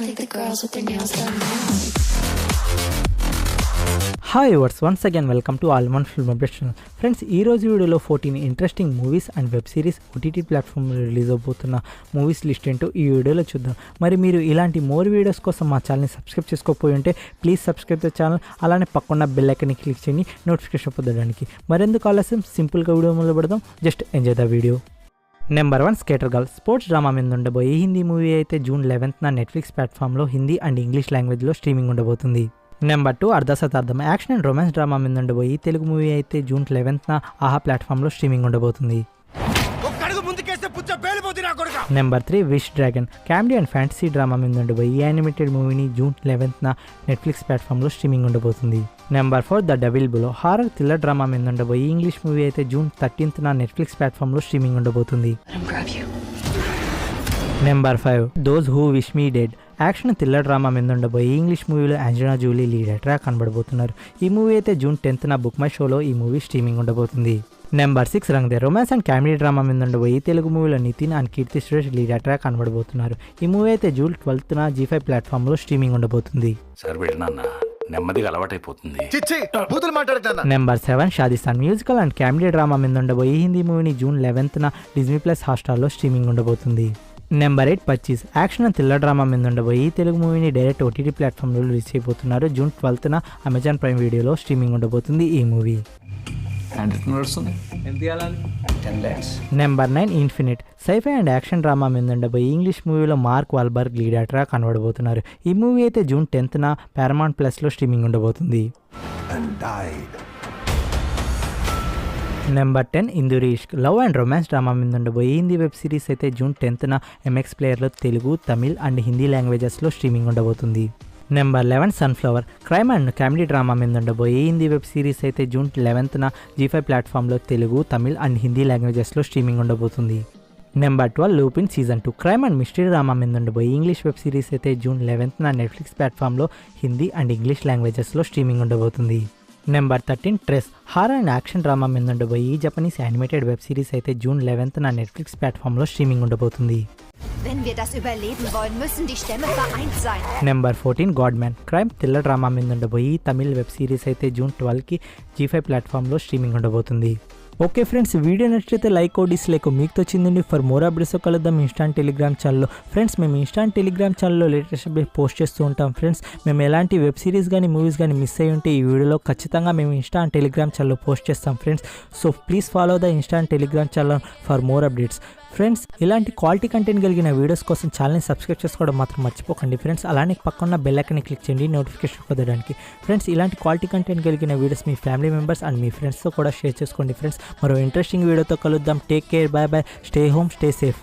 think the girls with their nails done now. Hi viewers once again welcome to Allman film update channel. Friends, ఈ రోజు వీడియోలో 14 interesting movies and web series OTT ప్లాట్ఫామ్లో release అవబోతున్న movies list ఏంటో ఈ వీడియోలో చూద్దాం. మరి మీరు ఇలాంటి మోర్ వీడియోస్ కోసం మా ఛానల్ని సబ్స్క్రైబ్ చేసుకోకపోయి ఉంటే ప్లీజ్ సబ్స్క్రైబ్ ద ఛానల్. అలానే పక్కన బెల్ ఐకాన్ని క్లిక్ చేయండి నోటిఫికేషన్ పొందడానికి. మరెందుకు ఆలస్యం, సింపుల్గా వీడియో మొదలు పెడదాం. Just enjoy the video. Number 1 skater girl. Sports drama మీద ఉండబోయే హిందీ మూవీ అయితే జూన్ 11న నెట్ఫ్లిక్స్ ప్లాట్ఫామ్లో హిందీ అండ్ ఇంగ్లీష్ లాంగ్వేజ్లో స్ట్రీమింగ్ ఉండబోతుంది. Number 2 Ardhashatabdam. Action and romance drama మీద ఉండబోయి తెలుగు మూవీ అయితే జూన్ 11న ఆహా ప్లాట్ఫామ్లో స్ట్రీమింగ్ ఉండబోతుంది. Number 3 wish dragon. Comedy and fantasy drama మీద ఉండబోయి ఈ యానిమేటెడ్ మూవీని జూన్ 11న నెట్ఫ్లిక్స్ ప్లాట్ఫామ్లో స్ట్రీమింగ్ ఉండబోతుంది. Number 4 the devil below. Horror thriller drama మీద ఉండబోయి ఇంగ్లీష్ మూవీ అయితే జూన్ 13న నెట్ఫ్లిక్స్ ప్లాట్ఫామ్లో స్ట్రీమింగ్ ఉండబోతుంది. Number 5 those who wish me dead. Action thriller drama మీద ఉండబోయి ఇంగ్లీష్ మూవీలో ఆంజలినా జోలీ లీడ్ యాక్టర్గా కనబడబోతున్నారు. ఈ మూవీ అయితే జూన్ 10న బుక్ మై షోలో ఈ మూవీ స్ట్రీమింగ్ ఉండబోతుంది. Number 6 Rang De. Romance and comedy drama మీద ఉండబోయి తెలుగు మూవీలో నితిన్ అండ్ కీర్తి సురేష్ లీడ్ యాక్టర్గా కనబడబోతున్నారు. ఈ మూవీ అయితే జూన్ 12న G5 ప్లాట్ఫామ్లో స్ట్రీమింగ్ ఉండబోతుంది. నెమ్మదిగా అలవాటైపోతుంది. Number 7 Shadisthan. Musical and comedy drama మీద ఉండబోయి హిందీ మూవీని జూన్ 11న డిజ్నీ ప్లస్ హాట్స్టార్లో స్ట్రీమింగ్ ఉండబోతుంది. Number 8 Pachchis. Action and thriller drama మీద ఉండబోయి తెలుగు మూవీని డైరెక్ట్ ఓటీటీ ప్లాట్ఫామ్లో రిలీజ్ చేయబోతున్నారు. జూన్ 12న అమెజాన్ ప్రైమ్ వీడియోలో స్ట్రీమింగ్ ఉండబోతుంది ఈ movie. Number 9 infinite. Sci fi and action drama మీద ఉండబోయి ఇంగ్లీష్ మూవీలో మార్క్ వాల్బర్గ్ లీడ్ యాక్టర్గా కనబడబోతున్నారు. ఈ మూవీ అయితే జూన్ 10న పారమౌంట్ ప్లస్లో స్ట్రీమింగ్ ఉండబోతుంది. Number 10 Indori Ishq. Love and romance drama మీద ఉండబోయి హిందీ వెబ్ సిరీస్ అయితే జూన్ 10న MX ప్లేయర్లో తెలుగు, తమిళ్ అండ్ హిందీ లాంగ్వేజెస్లో స్ట్రీమింగ్ ఉండబోతుంది. Number 11 sunflower. Crime and comedy drama మీద ఉండబోయి హిందీ వెబ్ సిరీస్ అయితే జూన్ 11న G5 ప్లాట్ఫామ్లో తెలుగు, తమిళ్ అండ్ హిందీ లాంగ్వేజెస్లో స్ట్రీమింగ్ ఉండబోతుంది. Number 12 Lupin season 2. Crime and mystery drama మీద ఉండబోయి ఇంగ్లీష్ వెబ్ సిరీస్ అయితే జూన్ 11న నెట్ఫ్లిక్స్ ప్లాట్ఫామ్లో హిందీ అండ్ ఇంగ్లీష్ లాంగ్వేజెస్లో స్ట్రీమింగ్ ఉండబోతుంది. Number 13 Trese. Horror and action drama మీద ఉండబోయి ఈ జపనీస్ యానిమేటెడ్ వెబ్ సిరీస్ అయితే జూన్ 11న నెట్ఫ్లిక్స్ ప్లాట్ఫామ్లో స్ట్రీమింగ్ ఉండబోతుంది. Number 14 god man. Crime thriller drama మీద ఉండబోయి తమిళ్ వెబ్ సిరీస్ అయితే జూన్ 12కి G5 ప్లాట్ఫామ్లో స్ట్రీమింగ్ ఉండబోతుంది. ఓకే ఫ్రెండ్స్, వీడియో నచ్చితే లైక్ ఓ డిస్లైక్ మీకు వచ్చిందండి. ఫర్ మోర్ అప్డేట్స్ కలుద్దాం ఇన్స్టాంట్ టెలిగ్రామ్ ఛానల్లో. ఫ్రెండ్స్, మేము ఇన్స్టాంట్ టెలిగ్రామ్ ఛానల్లో లేటెస్ట్ అప్డేట్ పోస్ట్ చేస్తూ ఉంటాం. ఫ్రెండ్స్, మేము ఎలాంటి వెబ్ సిరీస్ కానీ మూవీస్ కానీ మిస్ అయ్యి ఉంటే ఈ వీడియోలో ఖచ్చితంగా మేము ఇన్స్టాంట్ టెలిగ్రామ్ ఛానల్లో పోస్ట్ చేస్తాం friends. So please follow the instant Telegram channel for more updates. Friends, ఇలాంటి క్వాలిటీ కంటెంట్ కలిగిన వీడియోస్ కోసం ఛానల్ని సబ్స్క్రైబ్ చేసుకోవడం మాత్రం మర్చిపోకండి ఫ్రెండ్స్. అలానే పక్కన బెల్ ఐకాన్ని క్లిక్ చేయండి నోటిఫికేషన్ పొందడానికి. ఫ్రెండ్స్, ఇలాంటి క్వాలిటీ కంటెంట్ కలిగిన వీడియోస్ మీ ఫ్యామిలీ మెంబర్స్ అండ్ మీ ఫ్రెండ్స్తో కూడా షేర్ చేసుకోండి ఫ్రెండ్స్. మరో ఇంట్రెస్టింగ్ వీడియోతో కలుద్దాం. Take care, bye bye, stay home, stay safe.